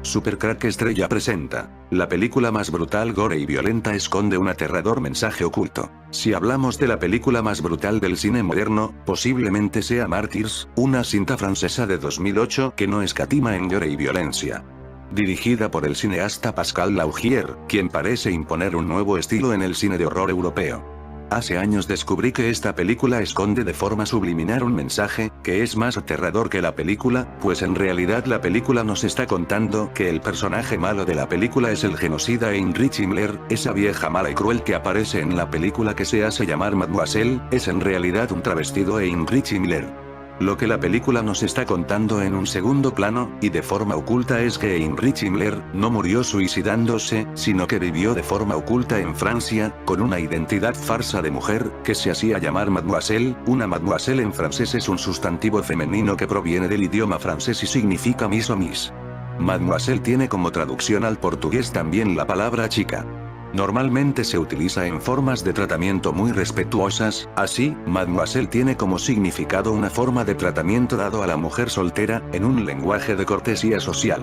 Supercrack Estrella presenta. La película más brutal, gore y violenta esconde un aterrador mensaje oculto. Si hablamos de la película más brutal del cine moderno, posiblemente sea Martyrs, una cinta francesa de 2008 que no escatima en gore y violencia. Dirigida por el cineasta Pascal Laugier, quien parece imponer un nuevo estilo en el cine de horror europeo. Hace años descubrí que esta película esconde de forma subliminal un mensaje, que es más aterrador que la película, pues en realidad la película nos está contando que el personaje malo de la película es el genocida Heinrich Himmler, esa vieja mala y cruel que aparece en la película que se hace llamar Mademoiselle, es en realidad un travestido Heinrich Himmler. Lo que la película nos está contando en un segundo plano, y de forma oculta, es que Heinrich Himmler no murió suicidándose, sino que vivió de forma oculta en Francia, con una identidad farsa de mujer, que se hacía llamar Mademoiselle. Una mademoiselle en francés es un sustantivo femenino que proviene del idioma francés y significa miss o miss. Mademoiselle tiene como traducción al portugués también la palabra chica. Normalmente se utiliza en formas de tratamiento muy respetuosas, así, mademoiselle tiene como significado una forma de tratamiento dado a la mujer soltera, en un lenguaje de cortesía social.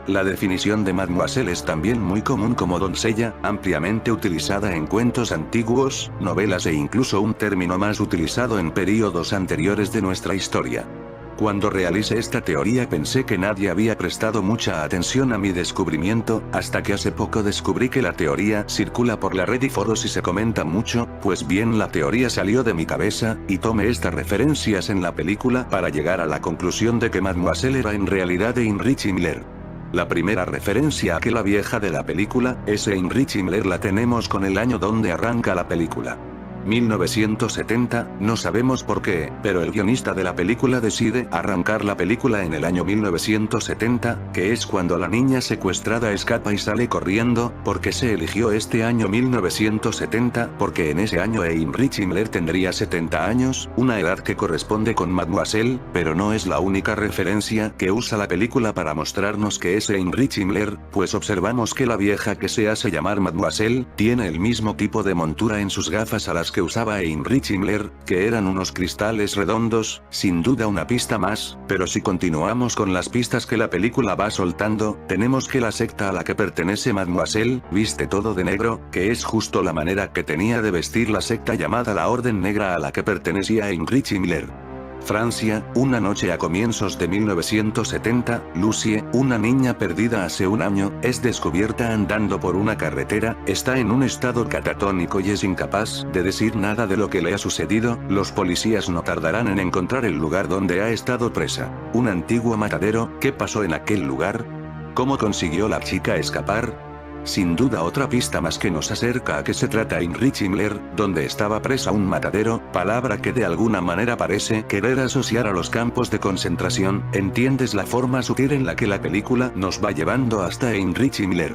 La definición de mademoiselle es también muy común como doncella, ampliamente utilizada en cuentos antiguos, novelas e incluso un término más utilizado en períodos anteriores de nuestra historia. Cuando realicé esta teoría pensé que nadie había prestado mucha atención a mi descubrimiento, hasta que hace poco descubrí que la teoría circula por la red y foros y se comenta mucho. Pues bien, la teoría salió de mi cabeza, y tomé estas referencias en la película para llegar a la conclusión de que Mademoiselle era en realidad Heinrich Himmler. La primera referencia a que la vieja de la película es Heinrich Himmler la tenemos con el año donde arranca la película. 1970, no sabemos por qué, pero el guionista de la película decide arrancar la película en el año 1970, que es cuando la niña secuestrada escapa y sale corriendo. Porque se eligió este año 1970, porque en ese año Heinrich Himmler tendría 70 años, una edad que corresponde con Mademoiselle, pero no es la única referencia que usa la película para mostrarnos que es Heinrich Himmler, pues observamos que la vieja que se hace llamar Mademoiselle, tiene el mismo tipo de montura en sus gafas a las que usaba Heinrich Himmler, que eran unos cristales redondos, sin duda una pista más, pero si continuamos con las pistas que la película va soltando, tenemos que la secta a la que pertenece Mademoiselle, viste todo de negro, que es justo la manera que tenía de vestir la secta llamada la Orden Negra a la que pertenecía Heinrich Himmler. Francia, una noche a comienzos de 1970, Lucie, una niña perdida hace un año, es descubierta andando por una carretera, está en un estado catatónico y es incapaz de decir nada de lo que le ha sucedido. Los policías no tardarán en encontrar el lugar donde ha estado presa. Un antiguo matadero. ¿Qué pasó en aquel lugar? ¿Cómo consiguió la chica escapar? Sin duda otra pista más que nos acerca a que se trata Heinrich Himmler, donde estaba presa un matadero, palabra que de alguna manera parece querer asociar a los campos de concentración. ¿Entiendes la forma sutil en la que la película nos va llevando hasta Heinrich Himmler?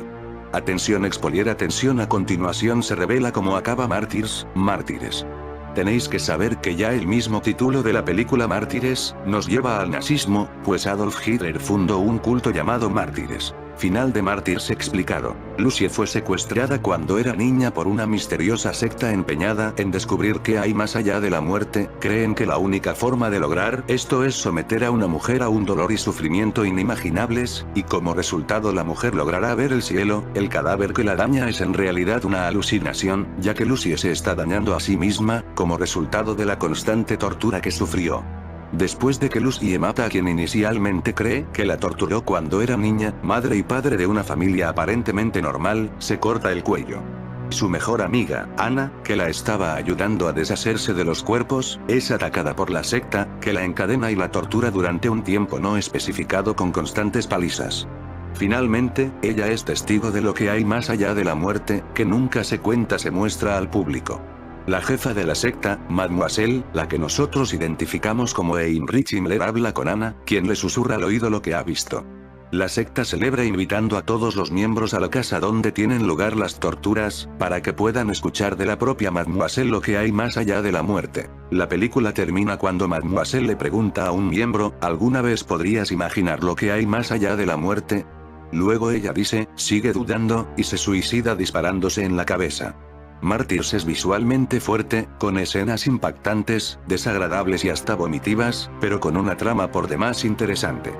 Atención expolier, atención, a continuación se revela cómo acaba Martyrs, Mártires. Tenéis que saber que ya el mismo título de la película Mártires, nos lleva al nazismo, pues Adolf Hitler fundó un culto llamado Mártires. Final de Mártires explicado. Lucie fue secuestrada cuando era niña por una misteriosa secta empeñada en descubrir qué hay más allá de la muerte. Creen que la única forma de lograr esto es someter a una mujer a un dolor y sufrimiento inimaginables, y como resultado la mujer logrará ver el cielo. El cadáver que la daña es en realidad una alucinación, ya que Lucie se está dañando a sí misma, como resultado de la constante tortura que sufrió. Después de que Lucie mata a quien inicialmente cree que la torturó cuando era niña, madre y padre de una familia aparentemente normal, se corta el cuello. Su mejor amiga, Ana, que la estaba ayudando a deshacerse de los cuerpos, es atacada por la secta, que la encadena y la tortura durante un tiempo no especificado con constantes palizas. Finalmente, ella es testigo de lo que hay más allá de la muerte, que nunca se cuenta, se muestra al público. La jefa de la secta, Mademoiselle, la que nosotros identificamos como Heinrich Himmler, habla con Ana, quien le susurra al oído lo que ha visto. La secta celebra invitando a todos los miembros a la casa donde tienen lugar las torturas, para que puedan escuchar de la propia Mademoiselle lo que hay más allá de la muerte. La película termina cuando Mademoiselle le pregunta a un miembro, ¿alguna vez podrías imaginar lo que hay más allá de la muerte? Luego ella dice, sigue dudando, y se suicida disparándose en la cabeza. Mártires es visualmente fuerte, con escenas impactantes, desagradables y hasta vomitivas, pero con una trama por demás interesante.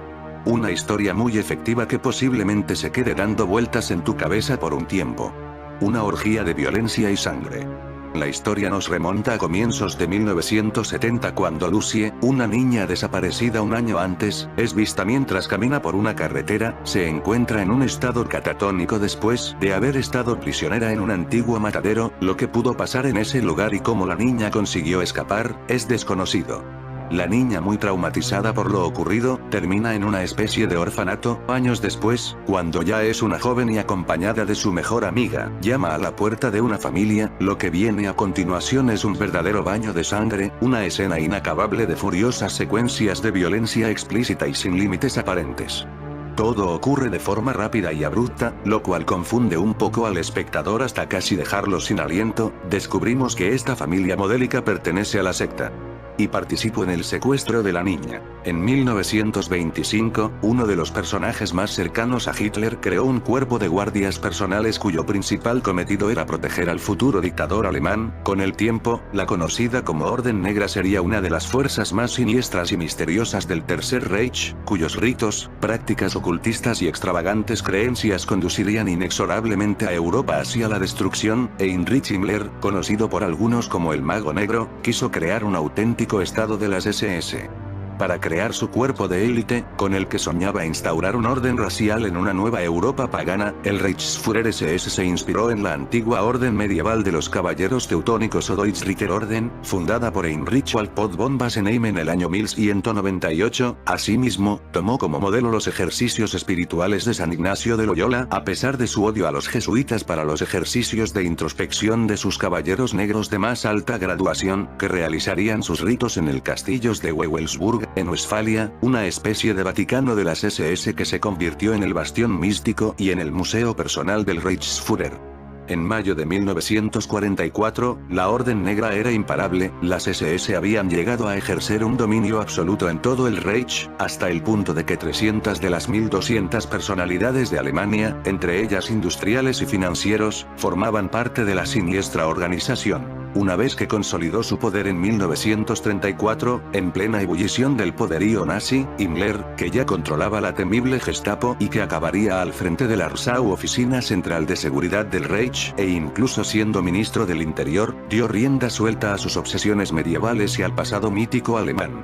Una historia muy efectiva que posiblemente se quede dando vueltas en tu cabeza por un tiempo. Una orgía de violencia y sangre. La historia nos remonta a comienzos de 1970 cuando Lucie, una niña desaparecida un año antes, es vista mientras camina por una carretera, se encuentra en un estado catatónico después de haber estado prisionera en un antiguo matadero. Lo que pudo pasar en ese lugar y cómo la niña consiguió escapar, es desconocido. La niña, muy traumatizada por lo ocurrido, termina en una especie de orfanato. Años después, cuando ya es una joven y acompañada de su mejor amiga, llama a la puerta de una familia. Lo que viene a continuación es un verdadero baño de sangre, una escena inacabable de furiosas secuencias de violencia explícita y sin límites aparentes. Todo ocurre de forma rápida y abrupta, lo cual confunde un poco al espectador hasta casi dejarlo sin aliento. Descubrimos que esta familia modélica pertenece a la secta. Y participó en el secuestro de la niña. En 1925, uno de los personajes más cercanos a Hitler creó un cuerpo de guardias personales cuyo principal cometido era proteger al futuro dictador alemán. Con el tiempo, la conocida como Orden Negra sería una de las fuerzas más siniestras y misteriosas del Tercer Reich, cuyos ritos, prácticas ocultistas y extravagantes creencias conducirían inexorablemente a Europa hacia la destrucción. Heinrich Himmler, conocido por algunos como el Mago Negro, quiso crear un auténtico estado de las SS. Para crear su cuerpo de élite, con el que soñaba instaurar un orden racial en una nueva Europa pagana, el Reichsführer SS se inspiró en la antigua orden medieval de los caballeros teutónicos o Deutschritter-Orden, fundada por Heinrich Walpott von Basenheim en el año 1198. Asimismo, tomó como modelo los ejercicios espirituales de San Ignacio de Loyola, a pesar de su odio a los jesuitas para los ejercicios de introspección de sus caballeros negros de más alta graduación, que realizarían sus ritos en el castillos de Wewelsburg, en Westfalia, una especie de Vaticano de las SS que se convirtió en el bastión místico y en el museo personal del Reichsführer. En mayo de 1944, la Orden Negra era imparable. Las SS habían llegado a ejercer un dominio absoluto en todo el Reich, hasta el punto de que 300 de las 1200 personalidades de Alemania, entre ellas industriales y financieros, formaban parte de la siniestra organización. Una vez que consolidó su poder en 1934, en plena ebullición del poderío nazi, Himmler, que ya controlaba la temible Gestapo y que acabaría al frente de la RSAU, Oficina Central de Seguridad del Reich, e incluso siendo ministro del Interior, dio rienda suelta a sus obsesiones medievales y al pasado mítico alemán.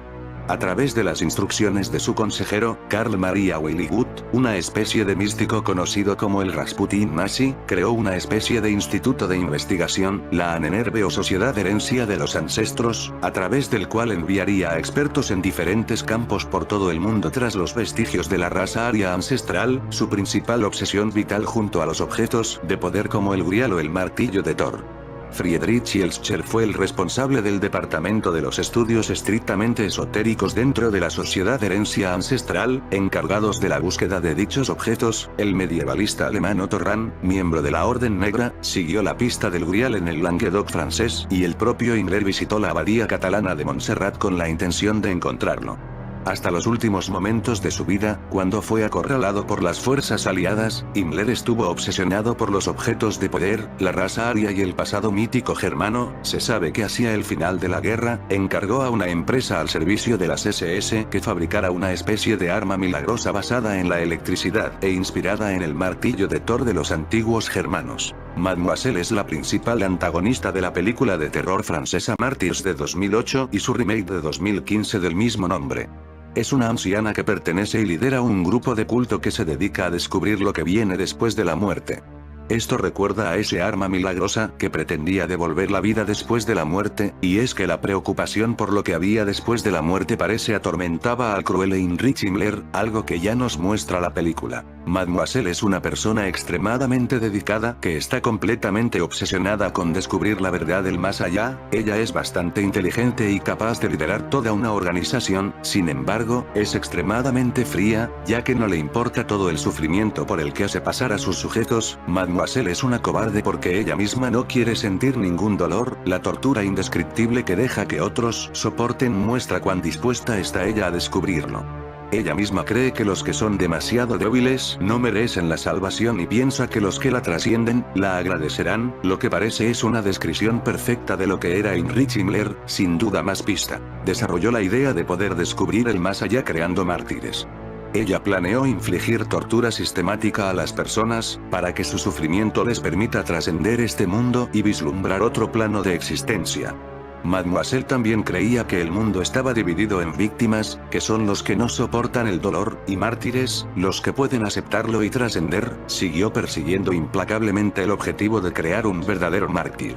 A través de las instrucciones de su consejero, Karl Maria Willigut, una especie de místico conocido como el Rasputin nazi, creó una especie de instituto de investigación, la Ahnenerbe o Sociedad Herencia de los Ancestros, a través del cual enviaría a expertos en diferentes campos por todo el mundo tras los vestigios de la raza aria ancestral, su principal obsesión vital junto a los objetos de poder como el Grial o el martillo de Thor. Friedrich Jeltscher fue el responsable del departamento de los estudios estrictamente esotéricos dentro de la Sociedad Herencia Ancestral, encargados de la búsqueda de dichos objetos. El medievalista alemán Otto Rahn, miembro de la Orden Negra, siguió la pista del Grial en el Languedoc francés, y el propio Himmler visitó la abadía catalana de Montserrat con la intención de encontrarlo. Hasta los últimos momentos de su vida, cuando fue acorralado por las fuerzas aliadas, Himmler estuvo obsesionado por los objetos de poder, la raza aria y el pasado mítico germano. Se sabe que hacia el final de la guerra, encargó a una empresa al servicio de las SS que fabricara una especie de arma milagrosa basada en la electricidad e inspirada en el martillo de Thor de los antiguos germanos. Mademoiselle es la principal antagonista de la película de terror francesa Martyrs de 2008 y su remake de 2015 del mismo nombre. Es una anciana que pertenece y lidera un grupo de culto que se dedica a descubrir lo que viene después de la muerte. Esto recuerda a ese arma milagrosa que pretendía devolver la vida después de la muerte, y es que la preocupación por lo que había después de la muerte parece atormentaba al cruel Heinrich Himmler, algo que ya nos muestra la película. Mademoiselle es una persona extremadamente dedicada que está completamente obsesionada con descubrir la verdad del más allá. Ella es bastante inteligente y capaz de liderar toda una organización, sin embargo, es extremadamente fría, ya que no le importa todo el sufrimiento por el que hace pasar a sus sujetos. Mademoiselle es una cobarde porque ella misma no quiere sentir ningún dolor. La tortura indescriptible que deja que otros soporten muestra cuán dispuesta está ella a descubrirlo. Ella misma cree que los que son demasiado débiles no merecen la salvación y piensa que los que la trascienden, la agradecerán. Lo que parece es una descripción perfecta de lo que era Heinrich Himmler, sin duda más pista. Desarrolló la idea de poder descubrir el más allá creando mártires. Ella planeó infligir tortura sistemática a las personas, para que su sufrimiento les permita trascender este mundo y vislumbrar otro plano de existencia. Mademoiselle también creía que el mundo estaba dividido en víctimas, que son los que no soportan el dolor, y mártires, los que pueden aceptarlo y trascender. Siguió persiguiendo implacablemente el objetivo de crear un verdadero mártir.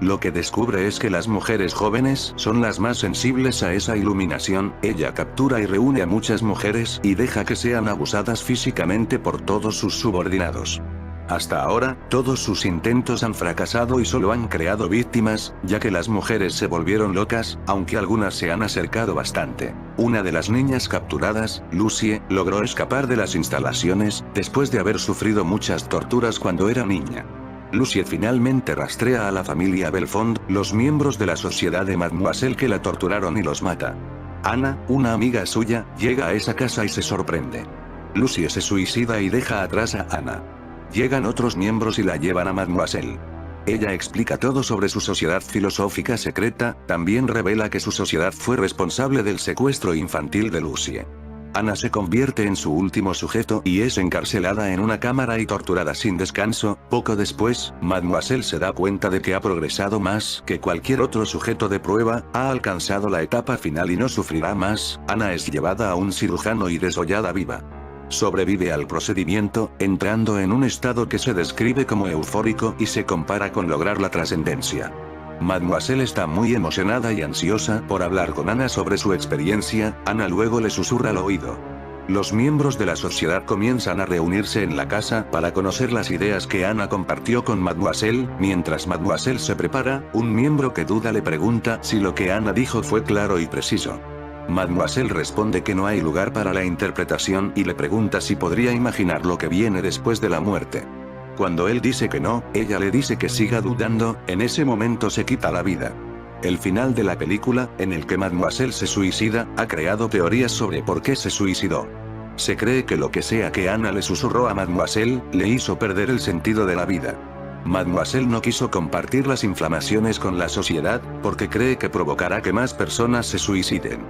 Lo que descubre es que las mujeres jóvenes son las más sensibles a esa iluminación. Ella captura y reúne a muchas mujeres y deja que sean abusadas físicamente por todos sus subordinados. Hasta ahora, todos sus intentos han fracasado y solo han creado víctimas, ya que las mujeres se volvieron locas, aunque algunas se han acercado bastante. Una de las niñas capturadas, Lucie, logró escapar de las instalaciones, después de haber sufrido muchas torturas cuando era niña. Lucie finalmente rastrea a la familia Belfond, los miembros de la sociedad de Mademoiselle que la torturaron, y los mata. Ana, una amiga suya, llega a esa casa y se sorprende. Lucie se suicida y deja atrás a Ana. Llegan otros miembros y la llevan a Mademoiselle. Ella explica todo sobre su sociedad filosófica secreta, también revela que su sociedad fue responsable del secuestro infantil de Lucie. Ana se convierte en su último sujeto y es encarcelada en una cámara y torturada sin descanso. Poco después, Mademoiselle se da cuenta de que ha progresado más que cualquier otro sujeto de prueba, ha alcanzado la etapa final y no sufrirá más. Ana es llevada a un cirujano y desollada viva. Sobrevive al procedimiento, entrando en un estado que se describe como eufórico y se compara con lograr la trascendencia. Mademoiselle está muy emocionada y ansiosa por hablar con Ana sobre su experiencia. Ana luego le susurra al oído. Los miembros de la sociedad comienzan a reunirse en la casa para conocer las ideas que Ana compartió con Mademoiselle. Mientras Mademoiselle se prepara, un miembro que duda le pregunta si lo que Ana dijo fue claro y preciso. Mademoiselle responde que no hay lugar para la interpretación y le pregunta si podría imaginar lo que viene después de la muerte. Cuando él dice que no, ella le dice que siga dudando. En ese momento se quita la vida. El final de la película, en el que Mademoiselle se suicida, ha creado teorías sobre por qué se suicidó. Se cree que lo que sea que Ana le susurró a Mademoiselle, le hizo perder el sentido de la vida. Mademoiselle no quiso compartir las inflamaciones con la sociedad, porque cree que provocará que más personas se suiciden.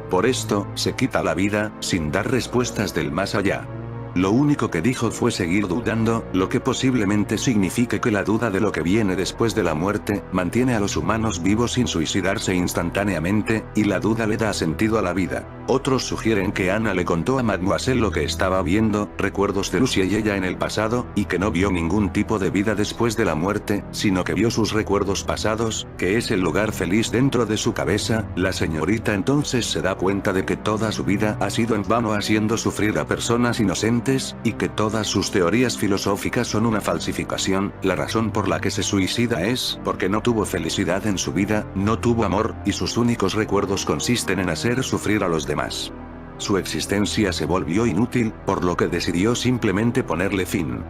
Por esto, se quita la vida, sin dar respuestas del más allá. Lo único que dijo fue seguir dudando, lo que posiblemente signifique que la duda de lo que viene después de la muerte, mantiene a los humanos vivos sin suicidarse instantáneamente, y la duda le da sentido a la vida. Otros sugieren que Ana le contó a Mademoiselle lo que estaba viendo, recuerdos de Lucie y ella en el pasado, y que no vio ningún tipo de vida después de la muerte, sino que vio sus recuerdos pasados, que es el lugar feliz dentro de su cabeza. La señorita entonces se da cuenta de que toda su vida ha sido en vano haciendo sufrir a personas inocentes, y que todas sus teorías filosóficas son una falsificación. La razón por la que se suicida es porque no tuvo felicidad en su vida, no tuvo amor, y sus únicos recuerdos consisten en hacer sufrir a los demás. Su existencia se volvió inútil, por lo que decidió simplemente ponerle fin.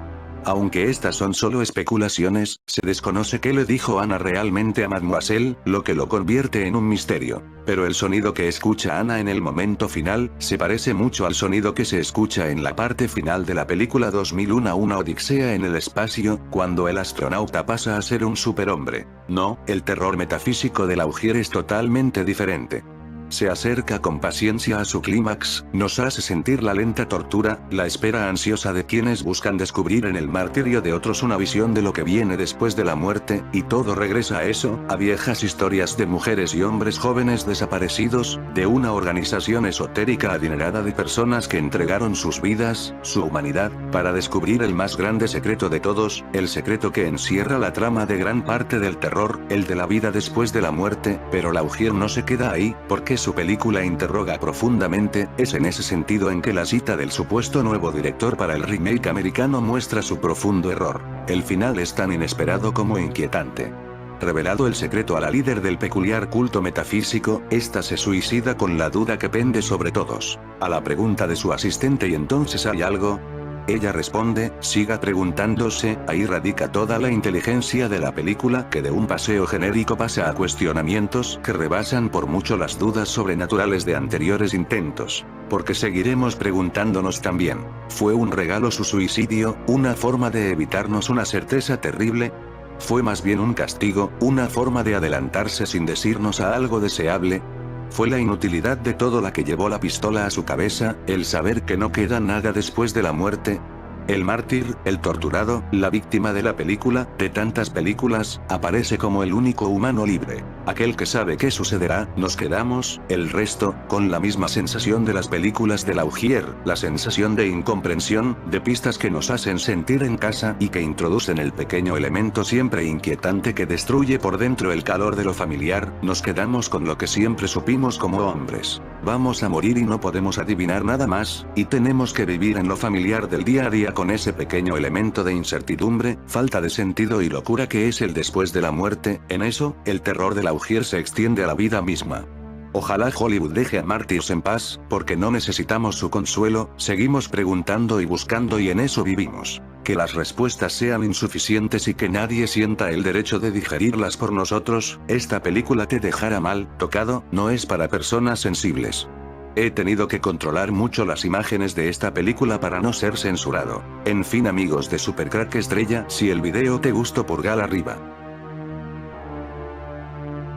Aunque estas son solo especulaciones, se desconoce qué le dijo Ana realmente a Mademoiselle, lo que lo convierte en un misterio. Pero el sonido que escucha Ana en el momento final, se parece mucho al sonido que se escucha en la parte final de la película 2001 Una odisea en el espacio, cuando el astronauta pasa a ser un superhombre. No, el terror metafísico de Laugier es totalmente diferente. Se acerca con paciencia a su clímax, nos hace sentir la lenta tortura, la espera ansiosa de quienes buscan descubrir en el martirio de otros una visión de lo que viene después de la muerte, y todo regresa a eso, a viejas historias de mujeres y hombres jóvenes desaparecidos, de una organización esotérica adinerada de personas que entregaron sus vidas, su humanidad, para descubrir el más grande secreto de todos, el secreto que encierra la trama de gran parte del terror, el de la vida después de la muerte. Pero Laugier no se queda ahí, porque su película interroga profundamente. Es en ese sentido en que la cita del supuesto nuevo director para el remake americano muestra su profundo error. El final es tan inesperado como inquietante. Revelado el secreto a la líder del peculiar culto metafísico, esta se suicida con la duda que pende sobre todos. A la pregunta de su asistente ¿y entonces hay algo? Ella responde, siga preguntándose. Ahí radica toda la inteligencia de la película, que de un paseo genérico pasa a cuestionamientos que rebasan por mucho las dudas sobrenaturales de anteriores intentos. Porque seguiremos preguntándonos también, ¿fue un regalo su suicidio, una forma de evitarnos una certeza terrible? ¿Fue más bien un castigo, una forma de adelantarse sin decirnos a algo deseable? fue la inutilidad de todo la que llevó la pistola a su cabeza, el saber que no queda nada después de la muerte. El mártir, el torturado, la víctima de la película, de tantas películas, aparece como el único humano libre. Aquel que sabe qué sucederá, nos quedamos, el resto, con la misma sensación de las películas de Laugier, la sensación de incomprensión, de pistas que nos hacen sentir en casa y que introducen el pequeño elemento siempre inquietante que destruye por dentro el calor de lo familiar, nos quedamos con lo que siempre supimos como hombres. Vamos a morir y no podemos adivinar nada más, y tenemos que vivir en lo familiar del día a día con ese pequeño elemento de incertidumbre, falta de sentido y locura que es el después de la muerte. En eso, el terror de Laugier se extiende a la vida misma. Ojalá Hollywood deje a Martyrs en paz, porque no necesitamos su consuelo, seguimos preguntando y buscando y en eso vivimos. Que las respuestas sean insuficientes y que nadie sienta el derecho de digerirlas por nosotros, esta película te dejará mal, tocado, no es para personas sensibles. He tenido que controlar mucho las imágenes de esta película para no ser censurado. En fin amigos de Supercrack Estrella, si el video te gustó pulgar arriba.